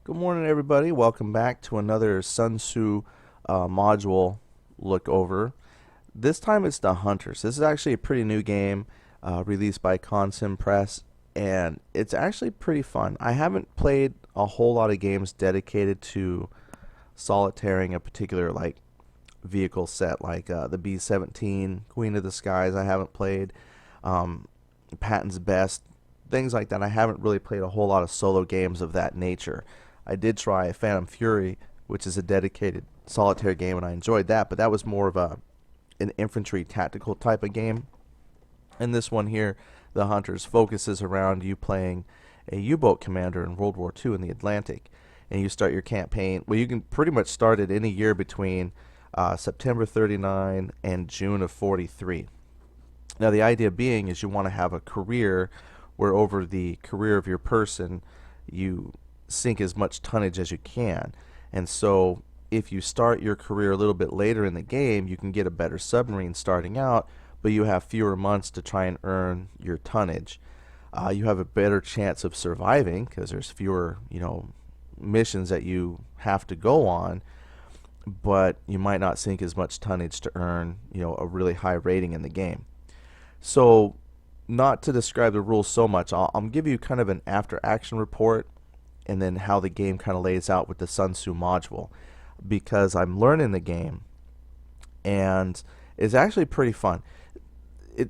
Good morning, everybody. Welcome back to another ZunTzu module look over. This time it's the Hunters. This is actually a pretty new game released by Consim Press, and it's actually pretty fun. I haven't played a whole lot of games dedicated to solitairing a particular vehicle set, like the B-17, Queen of the Skies. I haven't played um, Patton's Best, things like that. I haven't really played a whole lot of solo games of that nature. I did try Phantom Fury, which is a dedicated solitaire game, and I enjoyed that, but that was more of an infantry tactical type of game. And this one here, The Hunters, focuses around you playing a U-boat commander in World War II in the Atlantic. And you start your campaign. Well, you can pretty much start it any year between September 39 and June of 43. Now, the idea being is you want to have a career where over the career of your person, you sink as much tonnage as you can. And so if you start your career a little bit later in the game, you can get a better submarine starting out, but you have fewer months to try and earn your tonnage. You have a better chance of surviving because there's fewer, missions that you have to go on, but you might not sink as much tonnage to earn, a really high rating in the game. So, not to describe the rules so much, I'll give you kind of an after action report and then how the game kind of lays out with the ZunTzu module, because I'm learning the game and it's actually pretty fun.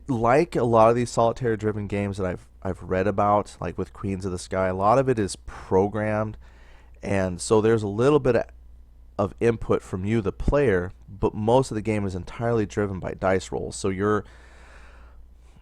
Like a lot of these solitaire driven games that I've read about, like with Queens of the Sky, a lot of it is programmed, and so there's a little bit of input from you, the player, but most of the game is entirely driven by dice rolls. So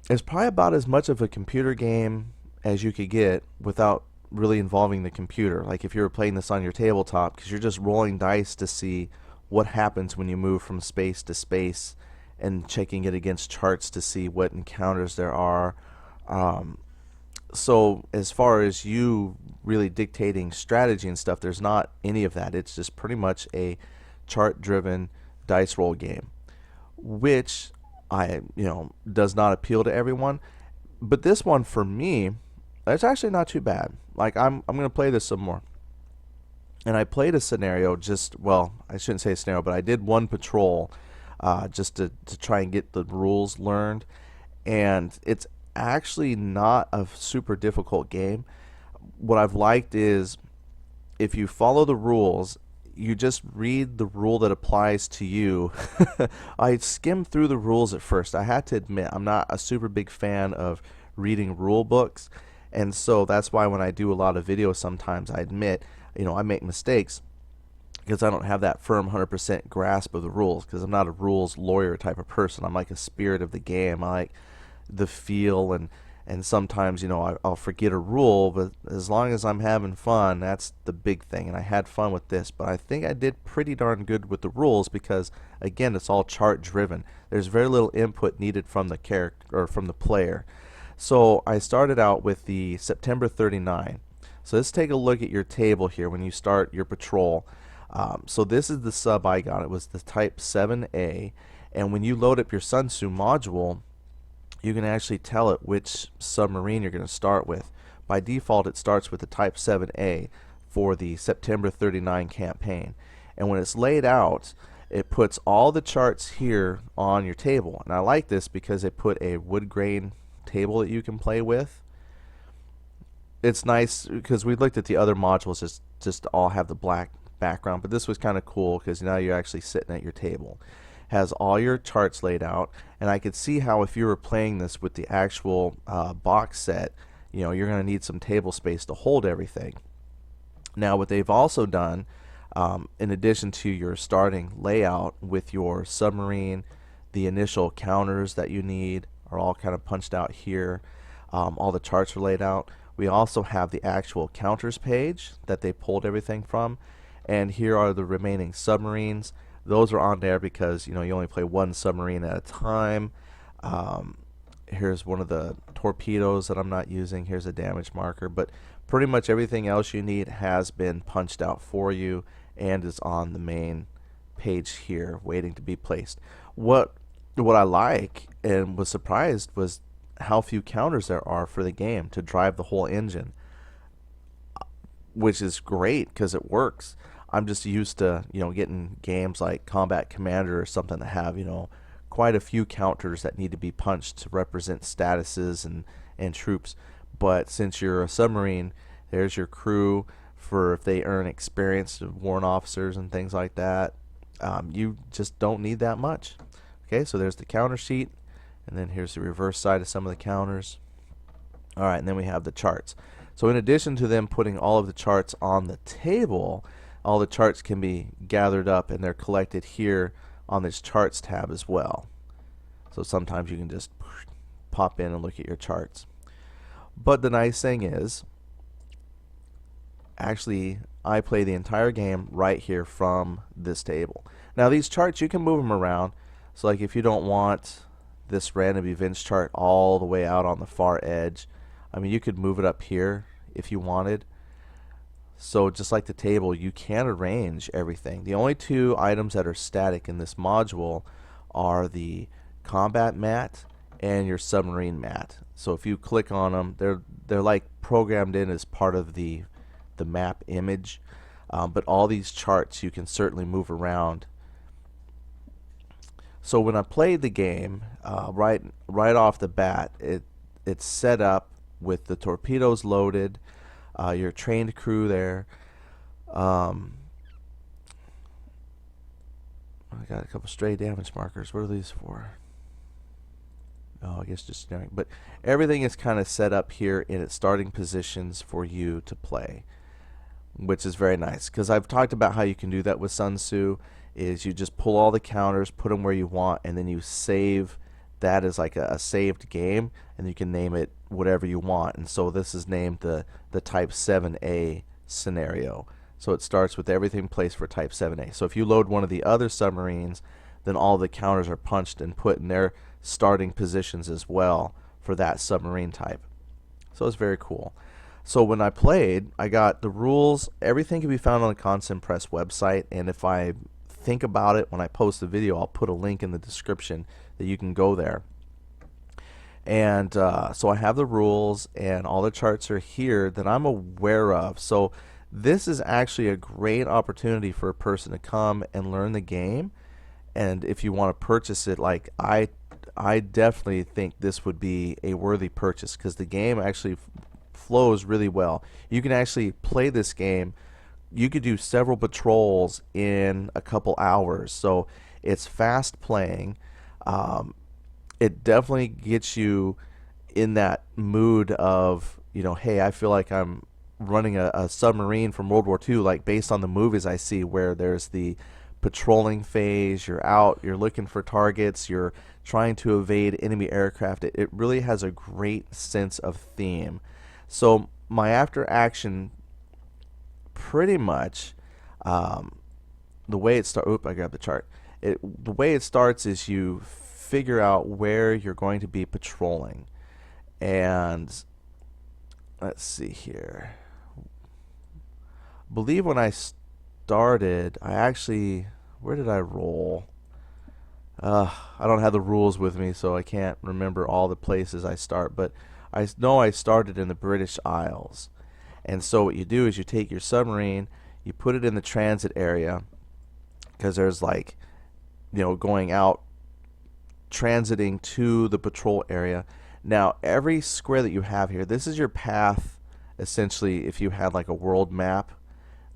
it's probably about as much of a computer game as you could get without really involving the computer. Like if you were playing this on your tabletop, because you're just rolling dice to see what happens when you move from space to space and checking it against charts to see what encounters there are. So as far as you really dictating strategy and stuff, there's not any of that. It's just pretty much a chart-driven dice roll game, which does not appeal to everyone. But this one for me, it's actually not too bad. Like I'm gonna play this some more. And I played a scenario I shouldn't say a scenario, but I did one patrol just to try and get the rules learned. And it's actually not a super difficult game. What I've liked is if you follow the rules, you just read the rule that applies to you. I skimmed through the rules at first. I had to admit, I'm not a super big fan of reading rule books. And so that's why when I do a lot of videos sometimes I admit, I make mistakes because I don't have that firm 100% grasp of the rules, because I'm not a rules lawyer type of person. I'm like a spirit of the game. I like the feel, and sometimes I'll forget a rule, but as long as I'm having fun, that's the big thing. And I had fun with this, but I think I did pretty darn good with the rules because again, it's all chart driven. There's very little input needed from the character or from the player. So I started out with the September 39. So let's take a look at your table here when you start your patrol. So this is the sub I got. It was the Type 7A, and when you load up your ZunTzu module, you can actually tell it which submarine you're going to start with. By default, it starts with the Type 7A for the September 39 campaign. And when it's laid out, it puts all the charts here on your table. And I like this because they put a wood grain table that you can play with. It's nice because we looked at the other modules just all have the black background, but this was kind of cool because now you're actually sitting at your table. Has all your charts laid out, and I could see how if you were playing this with the actual box set, you're going to need some table space to hold everything. Now what they've also done, in addition to your starting layout with your submarine, the initial counters that you need are all kind of punched out here. All the charts are laid out. We also have the actual counters page that they pulled everything from, and here are the remaining submarines. Those are on there because you only play one submarine at a time. Here's one of the torpedoes that I'm not using. Here's a damage marker, but pretty much everything else you need has been punched out for you and is on the main page here waiting to be placed. What I like and was surprised was how few counters there are for the game to drive the whole engine. which is great because it works. I'm just used to, getting games like Combat Commander or something that have, quite a few counters that need to be punched to represent statuses and troops. But since you're a submarine, there's your crew for if they earn experience, warrant officers and things like that. You just don't need that much. Okay, so there's the counter sheet, and then here's the reverse side of some of the counters. All right, and then we have the charts. So in addition to them putting all of the charts on the table, all the charts can be gathered up and they're collected here on this charts tab as well. So sometimes you can just pop in and look at your charts. But the nice thing is, actually, I play the entire game right here from this table. Now these charts, you can move them around. So like if you don't want this random events chart all the way out on the far edge, I mean, you could move it up here if you wanted. So just like the table, you can arrange everything. The only two items that are static in this module are the combat mat and your submarine mat. So if you click on them, they're like programmed in as part of the map image. But all these charts you can certainly move around. So when I played the game, right off the bat, it's set up with the torpedoes loaded, your trained crew there. I got a couple stray damage markers. What are these for? Oh, I guess just generic. But everything is kind of set up here in its starting positions for you to play, which is very nice. Because I've talked about how you can do that with ZunTzu, is you just pull all the counters, put them where you want, and then you save that as like a saved game, and you can name it whatever you want. And so this is named the Type 7A scenario. So it starts with everything placed for Type 7A. So if you load one of the other submarines, then all the counters are punched and put in their starting positions as well for that submarine type. So it's very cool. So when I played, I got the rules. Everything can be found on the Constant Press website, and if I think about it when I post the video, I'll put a link in the description that you can go there. And so I have the rules, and all the charts are here that I'm aware of. So this is actually a great opportunity for a person to come and learn the game. And if you want to purchase it, like I definitely think this would be a worthy purchase, because the game actually flows really well. You can actually play this game. You could do several patrols in a couple hours. So it's fast playing. It definitely gets you in that mood of, hey, I feel like I'm running a submarine from World War II, like based on the movies I see, where there's the patrolling phase, you're out, you're looking for targets, you're trying to evade enemy aircraft. It really has a great sense of theme. So my after action, pretty much, the way it starts, I grabbed the chart. The way it starts is you figure out where you're going to be patrolling. And let's see here. I believe when I started, I actually, where did I roll? I don't have the rules with me, so I can't remember all the places I start, but I know I started in the British Isles. And so what you do is you take your submarine, you put it in the transit area, because there's like, going out, transiting to the patrol area. Now every square that you have here, this is your path. Essentially, if you had like a world map,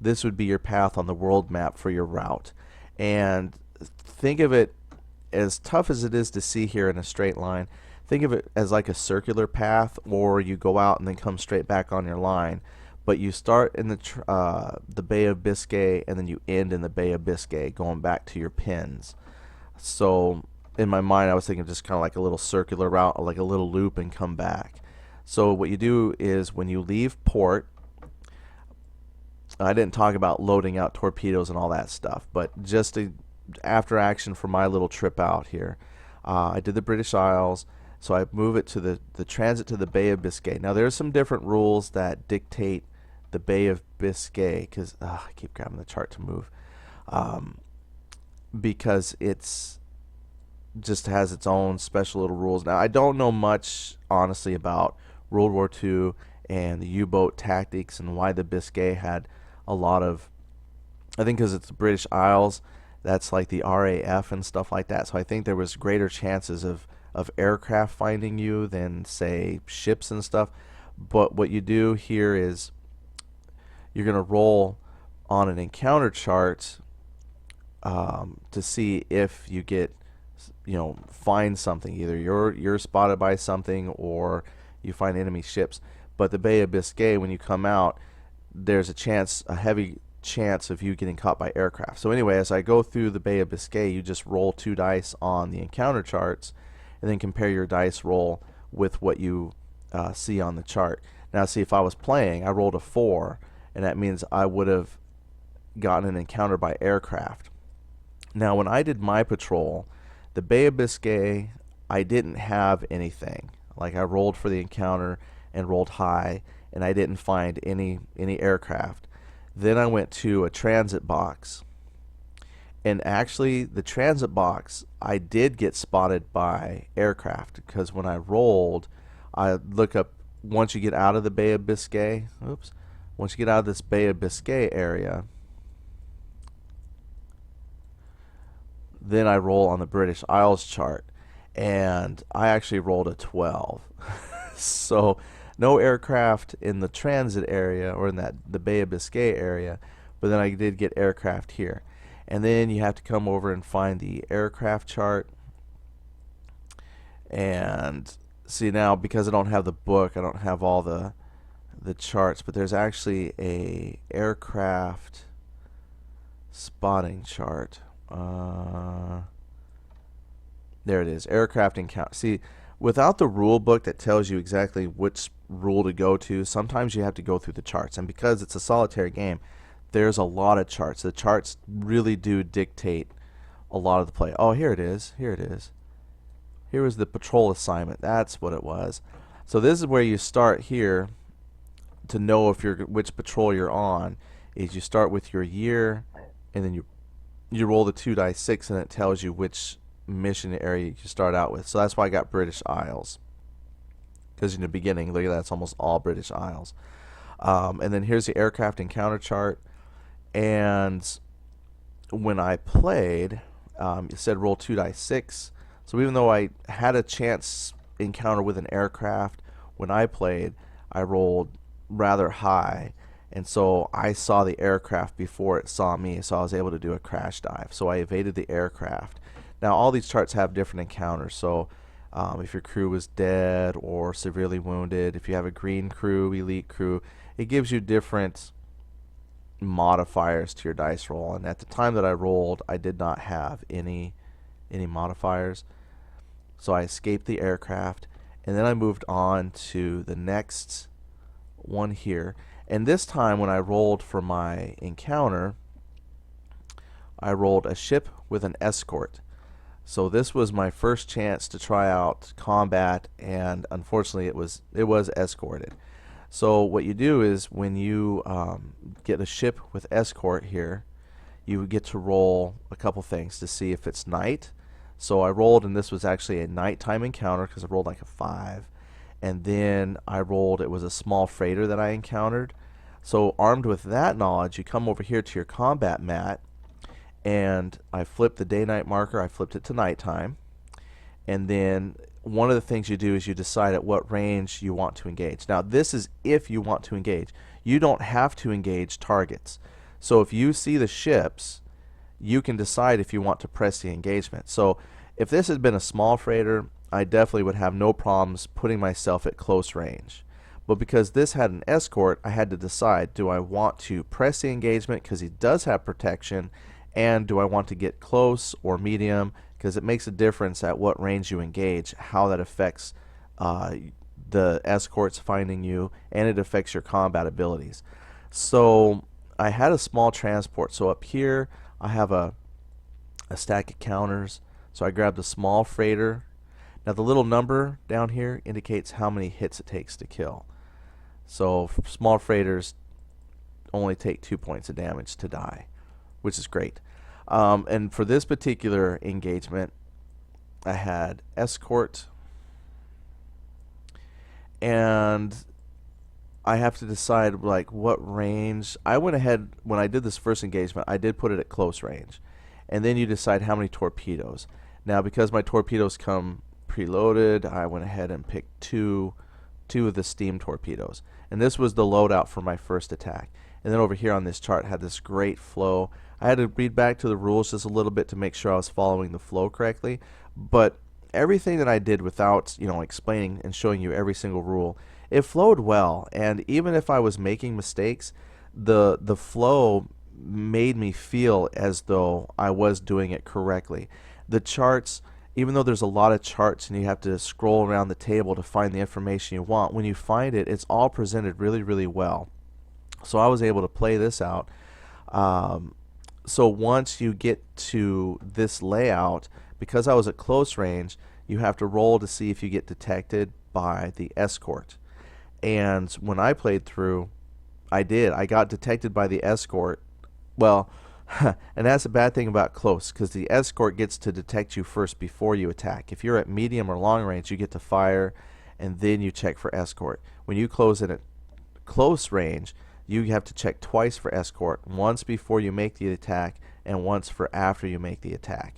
this would be your path on the world map for your route. And think of it, as tough as it is to see here in a straight line, think of it as like a circular path, or you go out and then come straight back on your line. But you start in the Bay of Biscay, and then you end in the Bay of Biscay, going back to your pins. So in my mind, I was thinking just kind of like a little circular route, like a little loop, and come back. So what you do is when you leave port, I didn't talk about loading out torpedoes and all that stuff, but just after action for my little trip out here, I did the British Isles, so I move it to the transit to the Bay of Biscay. Now there's some different rules that dictate the Bay of Biscay, because I keep grabbing the chart to move, because it's just has its own special little rules. Now I don't know much honestly about World War II and the U-boat tactics, and why the Biscay had a lot of, I think because it's the British Isles, that's like the RAF and stuff like that. So I think there was greater chances of aircraft finding you than, say, ships and stuff. But what you do here is you're going to roll on an encounter chart to see if you get, find something. Either you're spotted by something or you find enemy ships. But the Bay of Biscay, when you come out, there's a heavy chance of you getting caught by aircraft. So anyway, as I go through the Bay of Biscay, you just roll 2 dice on the encounter charts, and then compare your dice roll with what you see on the chart. Now, see, if I was playing, I rolled a 4, and that means I would have gotten an encounter by aircraft. Now, when I did my patrol, the Bay of Biscay, I didn't have anything. Like, I rolled for the encounter and rolled high, and I didn't find any aircraft. Then I went to a transit box, and actually the transit box, I did get spotted by aircraft, because when I rolled, I look up, once you get out of the Bay of Biscay, once you get out of this Bay of Biscay area, then I roll on the British Isles chart, and I actually rolled a 12. So no aircraft in the transit area, or in the Bay of Biscay area, but then I did get aircraft here. And then you have to come over and find the aircraft chart. And see, now because I don't have the book, I don't have all the charts, but there's actually a aircraft spotting chart. There it is, aircraft encounter. See, without the rule book that tells you exactly which rule to go to, sometimes you have to go through the charts. And because it's a solitaire game, there's a lot of charts. The charts really do dictate a lot of the play. Oh, here it is. Here it is. Here was the patrol assignment. That's what it was. So this is where you start here to know if which patrol you're on. Is you start with your year, and then you roll the 2 dice 6, and it tells you which mission area you start out with. So that's why I got British Isles, because in the beginning, look at that, it's almost all British Isles. And then here's the aircraft encounter chart. And when I played, it said roll 2 dice 6. So even though I had a chance encounter with an aircraft, when I played, I rolled rather high, and so I saw the aircraft before it saw me, so I was able to do a crash dive. So I evaded the aircraft. Now all these charts have different encounters. So if your crew was dead or severely wounded, if you have a green crew, elite crew, it gives you different modifiers to your dice roll. And at the time that I rolled, I did not have any modifiers. So I escaped the aircraft, and then I moved on to the next one here. And this time when I rolled for my encounter, I rolled a ship with an escort. So this was my first chance to try out combat, and unfortunately it was escorted. So what you do is when you get a ship with escort here, you get to roll a couple things to see if it's night. So I rolled, and this was actually a nighttime encounter because I rolled like a 5. And then I rolled, it was a small freighter that I encountered. So armed with that knowledge, you come over here to your combat mat, and I flipped the day-night marker, I flipped it to nighttime. And then one of the things you do is you decide at what range you want to engage. Now this is if you want to engage. You don't have to engage targets. So if you see the ships, you can decide if you want to press the engagement. So if this had been a small freighter, I definitely would have no problems putting myself at close range. But because this had an escort, I had to decide, do I want to press the engagement because he does have protection, and do I want to get close or medium, because it makes a difference at what range you engage, how that affects the escorts finding you, and it affects your combat abilities. So I had a small transport. So up here I have a stack of counters. So I grabbed a small freighter. Now the little number down here indicates how many hits it takes to kill. So small freighters only take 2 points of damage to die, which is great. And for this particular engagement, I had escort, and I have to decide like what range. I went ahead when I did this first engagement. I did put it at close range, and then you decide how many torpedoes. Now, because my torpedoes come preloaded, I went ahead and picked two of the steam torpedoes, and this was the loadout for my first attack. And then over here on this chart had this great flow. I had to read back to the rules just a little bit to make sure I was following the flow correctly, but everything that I did without, explaining and showing you every single rule, it flowed well. And even if I was making mistakes, the flow made me feel as though I was doing it correctly. The charts, even though there's a lot of charts and you have to scroll around the table to find the information you want, when you find it, it's all presented really, really well. So I was able to play this out. So once you get to this layout, because I was at close range, you have to roll to see if you get detected by the escort. And when I played through, I did. I got detected by the escort. Well, and that's a bad thing about close, because the escort gets to detect you first before you attack. If you're at medium or long range, you get to fire, and then you check for escort. When you close in at close range, you have to check twice for escort, once before you make the attack and once for after you make the attack.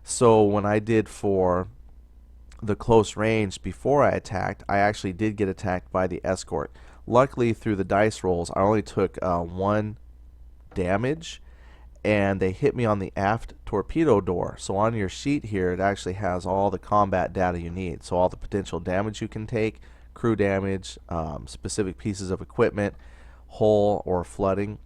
So when I did for the close range before I attacked, I actually did get attacked by the escort. Luckily, through the dice rolls, I only took 1 damage, and they hit me on the aft torpedo door. So on your sheet here, it actually has all the combat data you need. So all the potential damage you can take, crew damage, specific pieces of equipment, hull or flooding.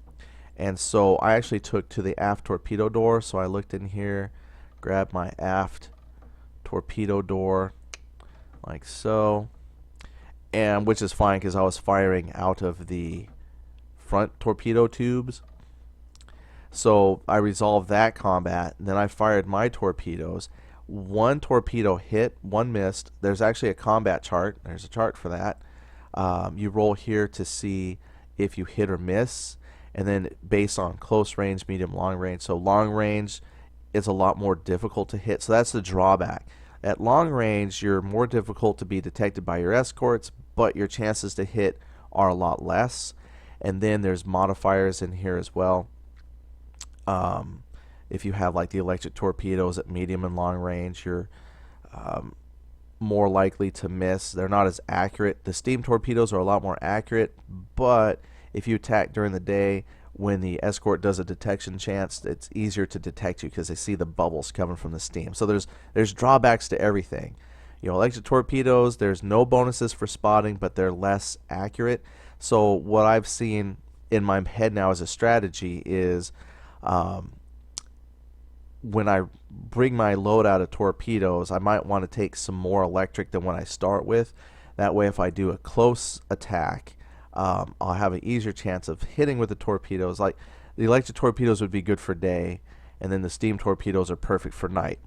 And so I actually took to the aft torpedo door. So I looked in here, grabbed my aft torpedo door like so, and which is fine because I was firing out of the front torpedo tubes. So I resolved that combat, and then I fired my torpedoes. 1 torpedo hit, 1 missed. There's actually a combat chart. There's a chart for that. You roll here to see if you hit or miss, and then based on close range, medium, long range. So long range is a lot more difficult to hit, so that's the drawback. At long range, you're more difficult to be detected by your escorts, but your chances to hit are a lot less. And then there's modifiers in here as well. If you have like the electric torpedoes at medium and long range, you're more likely to miss. They're not as accurate. The steam torpedoes are a lot more accurate, but if you attack during the day when the escort does a detection chance, it's easier to detect you because they see the bubbles coming from the steam. So there's drawbacks to everything. Electric torpedoes, there's no bonuses for spotting, but they're less accurate. So what I've seen in my head now as a strategy is when I bring my load out of torpedoes, I might want to take some more electric than what I start with. That way, if I do a close attack, I'll have an easier chance of hitting with the torpedoes. Like the electric torpedoes would be good for day, and then the steam torpedoes are perfect for night.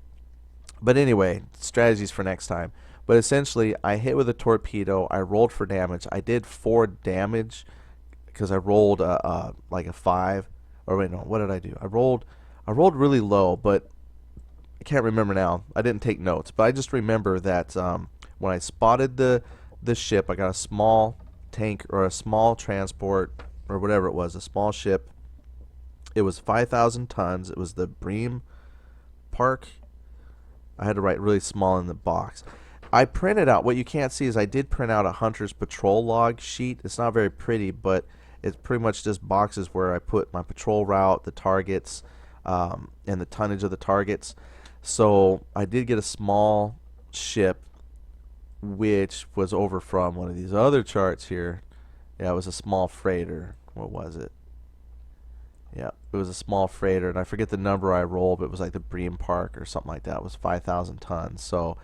But anyway, strategies for next time. But essentially, I hit with a torpedo. I rolled for damage. I did 4 damage because I rolled like a 5. Or wait, no, what did I do? I rolled really low, but I can't remember now. I didn't take notes, but I just remember that when I spotted the ship, I got a small tank or a small transport or whatever it was, a small ship. It was 5,000 tons. It was the Bream Park. I had to write really small in the box. I printed out, what you can't see is I did print out a Hunter's Patrol log sheet. It's not very pretty, but it's pretty much just boxes where I put my patrol route, the targets, and the tonnage of the targets. So I did get a small ship, which was over from one of these other charts here. Yeah, it was a small freighter. What was it? Yeah, it was a small freighter, and I forget the number I rolled, but it was like the Bream Park or something like that. It was 5,000 tons. So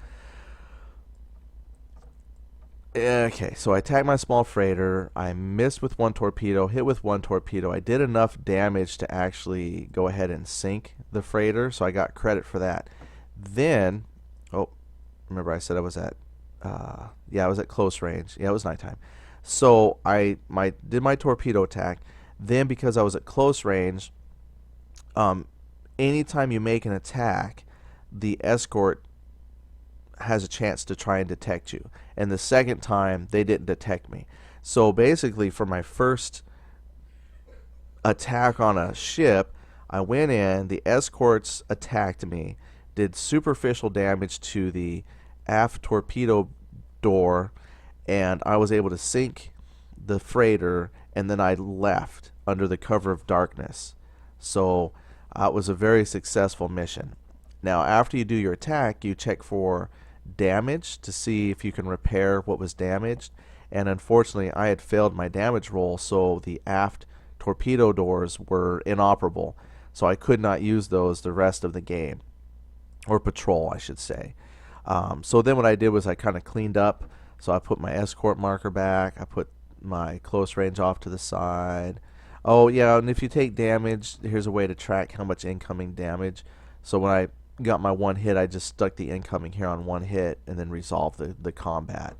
okay, so I attacked my small freighter. I missed with 1 torpedo, hit with 1 torpedo. I did enough damage to actually go ahead and sink the freighter, so I got credit for that. Then, oh, remember I said I was at, yeah, I was at close range. Yeah, it was nighttime. So I did my torpedo attack. Then because I was at close range, anytime you make an attack, the escort has a chance to try and detect you. And the second time, they didn't detect me. So basically, for my first attack on a ship, I went in, the escorts attacked me, did superficial damage to the aft torpedo door, and I was able to sink the freighter, and then I left under the cover of darkness. So it was a very successful mission. Now, after you do your attack, you check for damage to see if you can repair what was damaged. And unfortunately, I had failed my damage roll, so the aft torpedo doors were inoperable. So I could not use those the rest of the game, or patrol, I should say. So then what I did was I kind of cleaned up. So I put my escort marker back. I put my close range off to the side. Oh yeah, and if you take damage, here's a way to track how much incoming damage. So when I got my one hit, I just stuck the incoming here on one hit and then resolved the combat.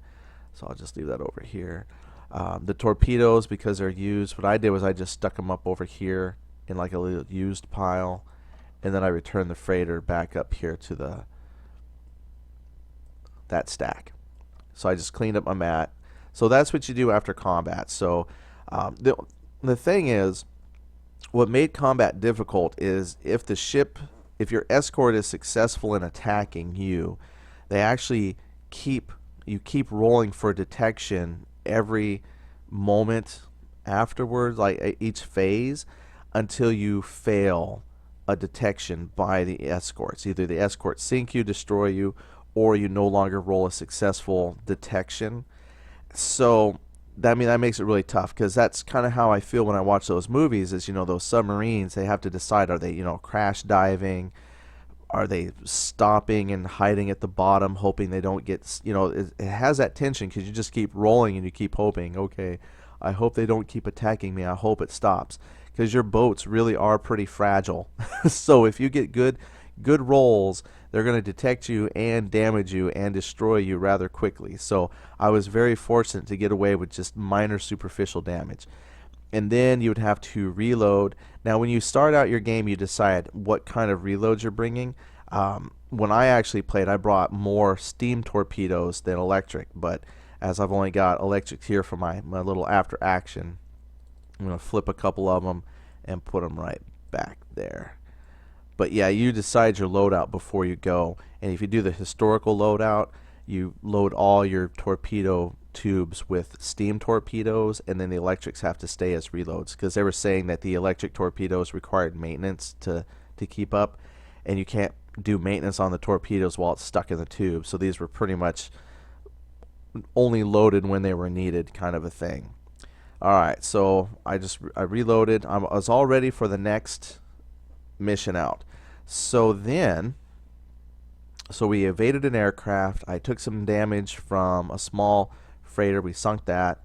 So I'll just leave that over here. The torpedoes, because they're used, what I did was I just stuck them up over here in like a little used pile, and then I returned the freighter back up here to that stack. So I just cleaned up my mat. So that's what you do after combat. So the thing is, what made combat difficult is if your escort is successful in attacking you, they actually keep rolling for detection every moment afterwards, like each phase, until you fail a detection by the escorts. Either the escorts sink you, destroy you, or you no longer roll a successful detection. So that makes it really tough, because that's kind of how I feel when I watch those movies. Is, those submarines, they have to decide, are they crash diving, are they stopping and hiding at the bottom hoping they don't get, it has that tension, because you just keep rolling and you keep hoping, okay, I hope they don't keep attacking me, I hope it stops, because your boats really are pretty fragile. So if you get good rolls, they're going to detect you and damage you and destroy you rather quickly. So I was very fortunate to get away with just minor superficial damage. And then you would have to reload. Now, when you start out your game, you decide what kind of reloads you're bringing. When I actually played, I brought more steam torpedoes than electric, but as I've only got electric here for my little after action, I'm going to flip a couple of them and put them right back there. But yeah, you decide your loadout before you go. And if you do the historical loadout, you load all your torpedo tubes with steam torpedoes, and then the electrics have to stay as reloads, because they were saying that the electric torpedoes required maintenance to keep up, and you can't do maintenance on the torpedoes while it's stuck in the tube. So these were pretty much only loaded when they were needed, kind of a thing. Alright, so I reloaded. I was all ready for the next mission out. So we evaded an aircraft. I took some damage from a small freighter. We sunk that.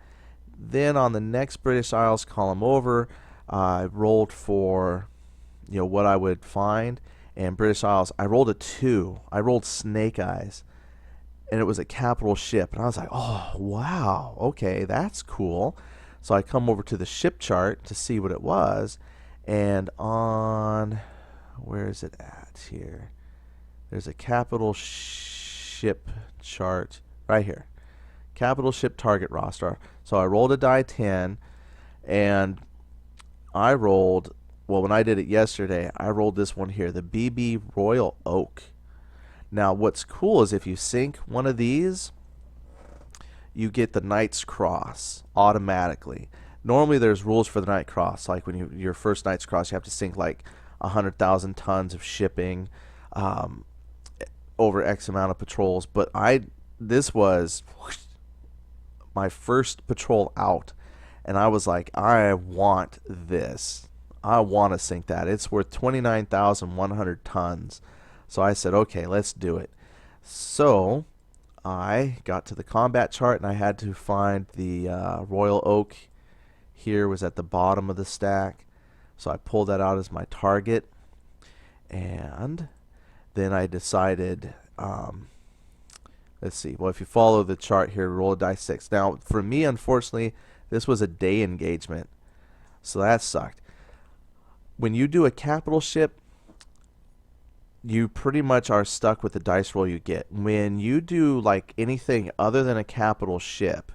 Then on the next British Isles column over, I rolled for what I would find. And British Isles, I rolled a 2. I rolled Snake Eyes, and it was a capital ship. And I was like, oh wow, okay, that's cool. So I come over to the ship chart to see what it was, and on, where is it at here? There's a capital ship chart right here. Capital ship target roster. So I rolled a die 10, and I rolled, well, when I did it yesterday, I rolled this one here, the BB Royal Oak. Now what's cool is if you sink one of these, you get the Knight's Cross automatically. Normally there's rules for the Knight's Cross, like when your first Knight's Cross, you have to sink like 100,000 tons of shipping over X amount of patrols. But this was my first patrol out, and I was like, I want this. I want to sink that. It's worth 29,100 tons. So I said, okay, let's do it. So I got to the combat chart, and I had to find the Royal Oak. Here was at the bottom of the stack. So I pulled that out as my target, and then I decided, let's see, well, if you follow the chart here, roll a die 6. Now for me, unfortunately, this was a day engagement, so that sucked. When you do a capital ship, you pretty much are stuck with the dice roll you get. When you do like anything other than a capital ship,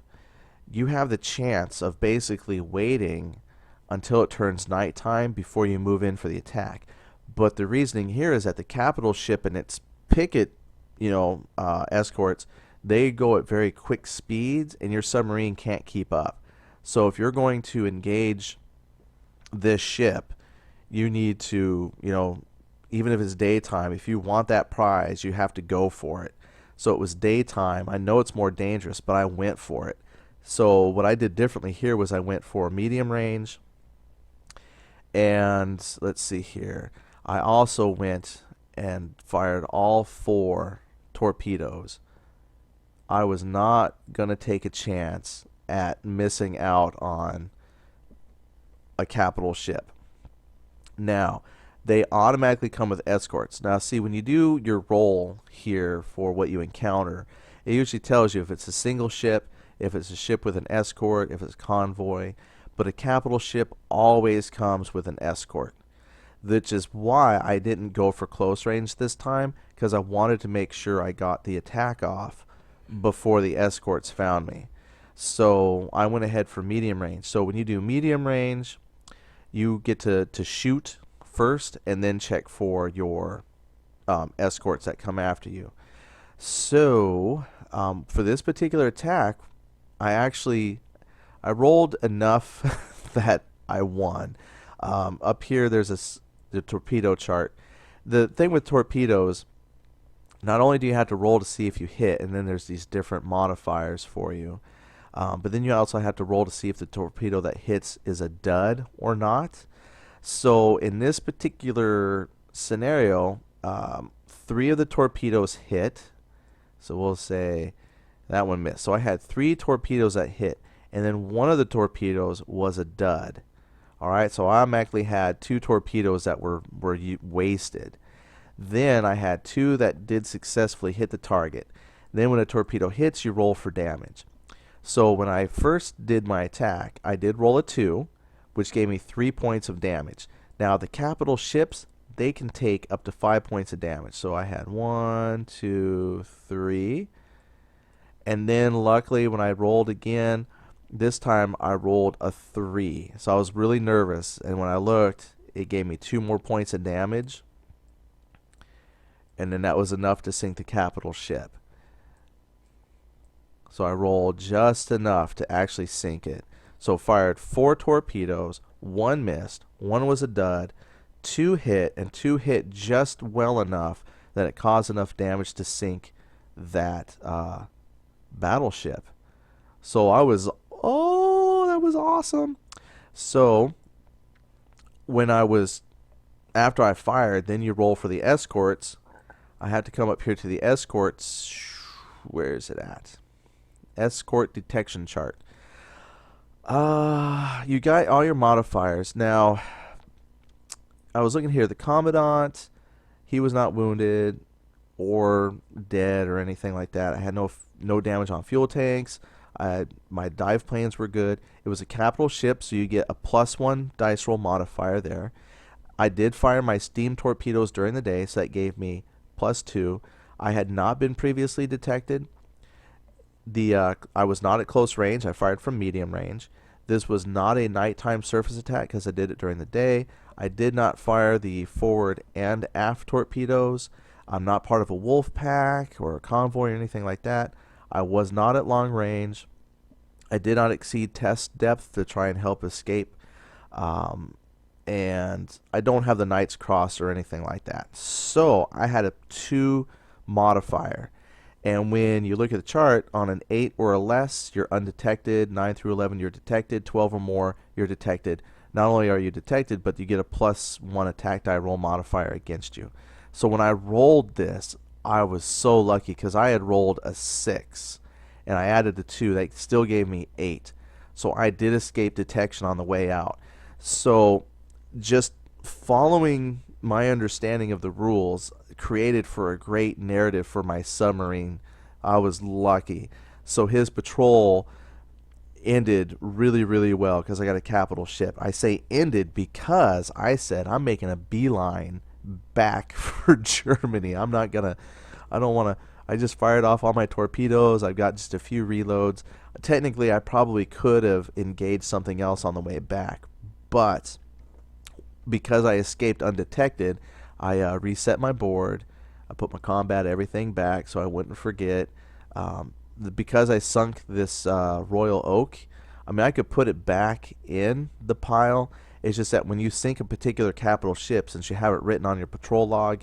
you have the chance of basically waiting until it turns nighttime before you move in for the attack. But the reasoning here is that the capital ship and its picket, escorts, they go at very quick speeds, and your submarine can't keep up. So if you're going to engage this ship, you need to, even if it's daytime, if you want that prize, you have to go for it. So it was daytime. I know it's more dangerous, but I went for it. So what I did differently here was I went for medium range, and let's see here. I also went and fired all 4 torpedoes. I was not going to take a chance at missing out on a capital ship. Now, they automatically come with escorts. Now, see, when you do your roll here for what you encounter, it usually tells you if it's a single ship, if it's a ship with an escort, if it's convoy. But a capital ship always comes with an escort, which is why I didn't go for close range this time, because I wanted to make sure I got the attack off before the escorts found me. So I went ahead for medium range. So when you do medium range, you get to shoot first and then check for your escorts that come after you. So for this particular attack, I rolled enough that I won. Up here there's the torpedo chart. The thing with torpedoes, not only do you have to roll to see if you hit, and then there's these different modifiers for you, but then you also have to roll to see if the torpedo that hits is a dud or not. So in this particular scenario, 3 of the torpedoes hit. So we'll say that one missed. So I had 3 torpedoes that hit, and then 1 of the torpedoes was a dud. Alright, so I automatically had 2 torpedoes that were wasted. Then I had 2 that did successfully hit the target. Then when a torpedo hits, you roll for damage. So when I first did my attack, I did roll a 2, which gave me 3 points of damage. Now the capital ships, they can take up to 5 points of damage. So I had 1, 2, 3. And then luckily when I rolled again, this time I rolled a 3. So I was really nervous, and when I looked, it gave me 2 more points of damage. And then that was enough to sink the capital ship. So I rolled just enough to actually sink it. So fired 4 torpedoes, 1 missed, 1 was a dud, 2 hit, and 2 hit just well enough that it caused enough damage to sink that battleship. So that was awesome. So after I fired, then you roll for the escorts. I had to come up here to the escorts. Where is it at? Escort detection chart. You got all your modifiers. Now, I was looking here. The Commandant, he was not wounded or dead or anything like that. I had no damage on fuel tanks. My dive planes were good. It was a capital ship, so you get a +1 dice roll modifier there. I did fire my steam torpedoes during the day, so that gave me +2. I had not been previously detected. I was not at close range. I fired from medium range. This was not a nighttime surface attack because I did it during the day. I did not fire the forward and aft torpedoes. I'm not part of a wolf pack or a convoy or anything like that. I was not at long range. I did not exceed test depth to try and help escape. And I don't have the Knight's Cross or anything like that. So I had a 2 modifier. And when you look at the chart, on an 8 or less, you're undetected. 9 through 11, you're detected. 12 or more, you're detected. Not only are you detected, but you get a +1 attack die roll modifier against you. So when I rolled this, I was so lucky because I had rolled a 6. And I added the 2. That still gave me 8. So I did escape detection on the way out. So just following my understanding of the rules created for a great narrative for my submarine. I was lucky. So his patrol ended really, really well because I got a capital ship. I say ended because I said I'm making a beeline back for Germany. I don't want to, I just fired off all my torpedoes. I've got just a few reloads. Technically, I probably could have engaged something else on the way back, but because I escaped undetected, I reset my board. I put my combat everything back so I wouldn't forget. Because I sunk this Royal Oak, I mean, I could put it back in the pile. It's just that when you sink a particular capital ship, since you have it written on your patrol log,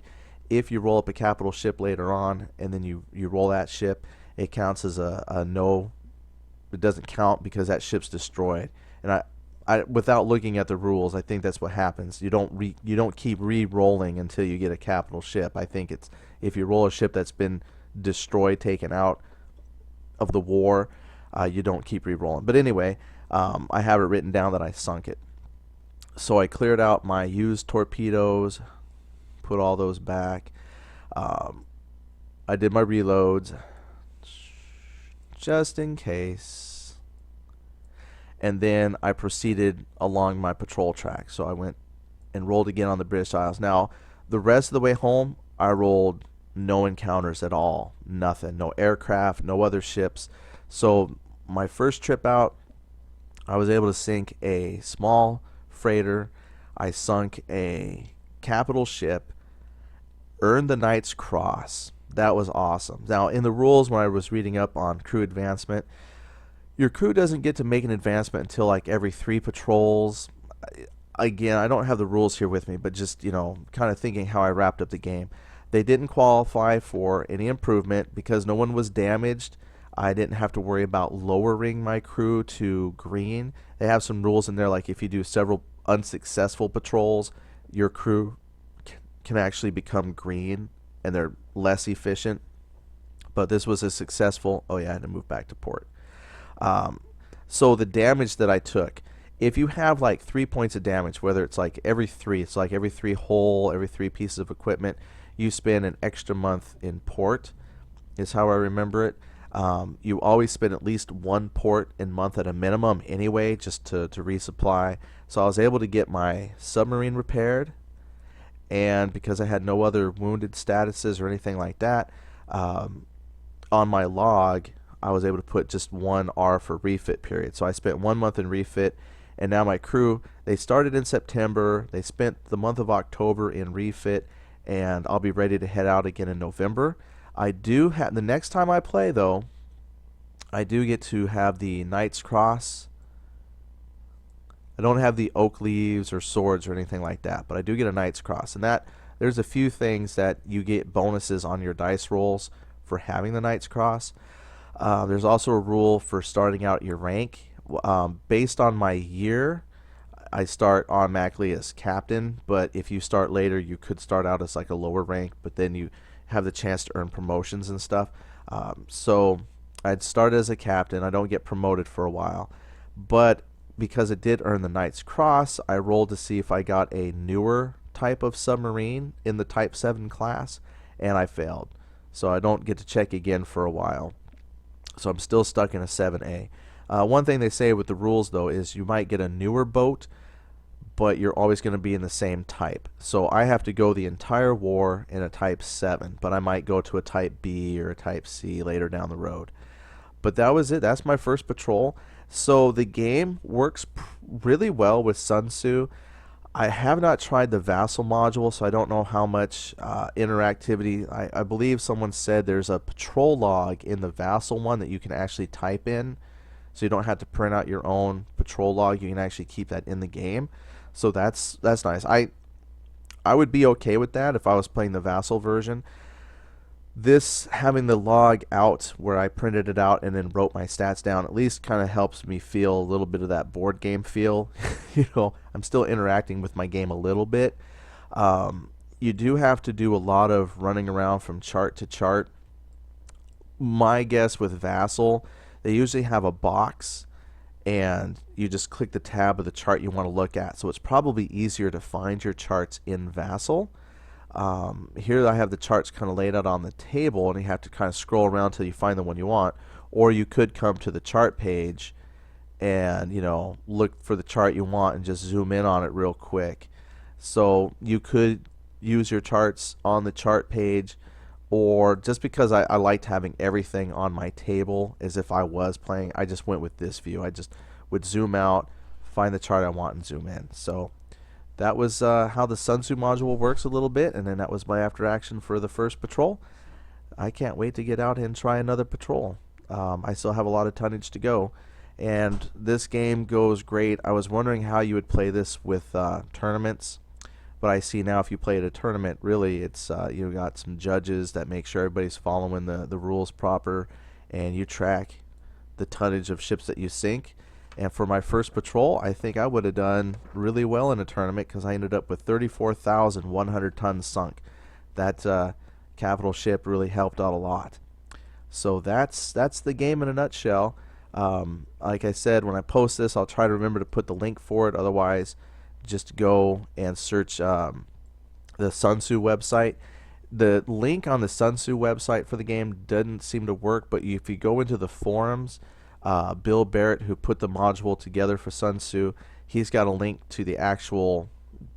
if you roll up a capital ship later on and then you roll that ship, it counts as a no. It doesn't count because that ship's destroyed. And without looking at the rules, I think that's what happens. You don't keep re-rolling until you get a capital ship. I think it's if you roll a ship that's been destroyed, taken out of the war, you don't keep re-rolling. But anyway, I have it written down that I sunk it. So I cleared out my used torpedoes, put all those back. I did my reloads just in case. And then I proceeded along my patrol track. So I went and rolled again on the British Isles. Now, the rest of the way home, I rolled no encounters at all. Nothing. No aircraft, no other ships. So my first trip out, I was able to sink a small freighter. I sunk a capital ship, earned the Knight's Cross. That was awesome. Now, in the rules, when I was reading up on crew advancement, your crew doesn't get to make an advancement until like every 3 patrols. Again, I don't have the rules here with me, but just, kind of thinking how I wrapped up the game. They didn't qualify for any improvement because no one was damaged. I didn't have to worry about lowering my crew to green. They have some rules in there, like if you do several unsuccessful patrols, your crew can actually become green and they're less efficient. But this was a successful. Oh yeah, I had to move back to port. So the damage that I took, if you have like 3 points of damage, whether it's like every 3, it's like every 3 hull, every 3 pieces of equipment, you spend an extra month in port, is how I remember it. You always spend at least 1 port in month at a minimum anyway, just to resupply. So I was able to get my submarine repaired, and because I had no other wounded statuses or anything like that, on my log, I was able to put just 1 R for refit period. So I spent 1 month in refit, and now my crew, they started in September, they spent the month of October in refit, and I'll be ready to head out again in November. I do have, the next time I play though, I do get to have the Knight's Cross. I don't have the oak leaves or swords or anything like that, but I do get a Knight's Cross, and that there's a few things that you get bonuses on your dice rolls for having the Knight's Cross. There's also a rule for starting out your rank. Based on my year, I start automatically as captain, but if you start later, you could start out as like a lower rank, but then you have the chance to earn promotions and stuff. So I'd start as a captain. I don't get promoted for a while, but because it did earn the Knight's Cross, I rolled to see if I got a newer type of submarine in the Type 7 class, and I failed. So I don't get to check again for a while. So I'm still stuck in a 7A. One thing they say with the rules, though, is you might get a newer boat, but you're always going to be in the same type. So I have to go the entire war in a Type 7, but I might go to a Type B or a Type C later down the road. But that was it. That's my first patrol. So the game works really well with ZunTzu. I have not tried the Vassal module, so I don't know how much interactivity. I believe someone said there's a patrol log in the Vassal one that you can actually type in, so you don't have to print out your own patrol log. You can actually keep that in the game. So that's nice. I would be okay with that if I was playing the Vassal version. This, having the log out where I printed it out and then wrote my stats down, at least kind of helps me feel a little bit of that board game feel. I'm still interacting with my game a little bit. You do have to do a lot of running around from chart to chart. My guess with Vassal, they usually have a box and you just click the tab of the chart you want to look at. So it's probably easier to find your charts in Vassal. Here I have the charts kind of laid out on the table, and you have to kind of scroll around till you find the one you want. Or you could come to the chart page and look for the chart you want and just zoom in on it real quick. So you could use your charts on the chart page, or just because I liked having everything on my table as if I was playing, I just went with this view. I just would zoom out, find the chart I want, and zoom in. So that was how the ZunTzu module works a little bit, and then that was my after action for the first patrol. I can't wait to get out and try another patrol. I still have a lot of tonnage to go, and this game goes great. I was wondering how you would play this with tournaments, but I see now if you play at a tournament, really it's you got some judges that make sure everybody's following the rules proper, and you track the tonnage of ships that you sink. And for my first patrol, I think I would have done really well in a tournament because I ended up with 34,100 tons sunk. That capital ship really helped out a lot. So that's the game in a nutshell. Like I said, when I post this, I'll try to remember to put the link for it. Otherwise, just go and search the ZunTzu website. The link on the ZunTzu website for the game doesn't seem to work, but if you go into the forums, Bill Barrett, who put the module together for ZunTzu, he's got a link to the actual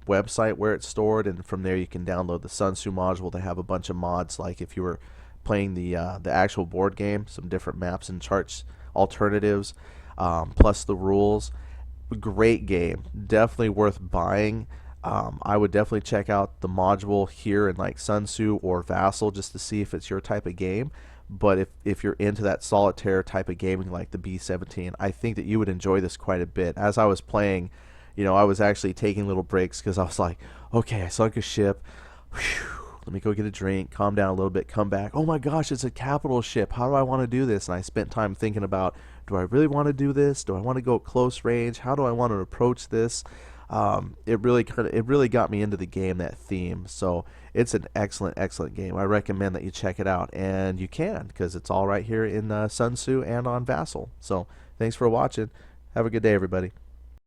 website where it's stored, and from there you can download the ZunTzu module. They have a bunch of mods, like if you were playing the actual board game, some different maps and charts alternatives, plus the rules. Great game, definitely worth buying. I would definitely check out the module here in like ZunTzu or Vassal just to see if it's your type of game. But if you're into that solitaire type of gaming like the B-17, I think that you would enjoy this quite a bit. As I was playing, I was actually taking little breaks because I was like, okay, I sunk a ship. Whew, let me go get a drink, calm down a little bit, come back. Oh my gosh, it's a capital ship. How do I want to do this? And I spent time thinking about, do I really want to do this? Do I want to go close range? How do I want to approach this? It really got me into the game, that theme. So it's an excellent game. I recommend that you check it out, and you can because it's all right here in ZunTzu and on Vassal. So thanks for watching. Have a good day, everybody.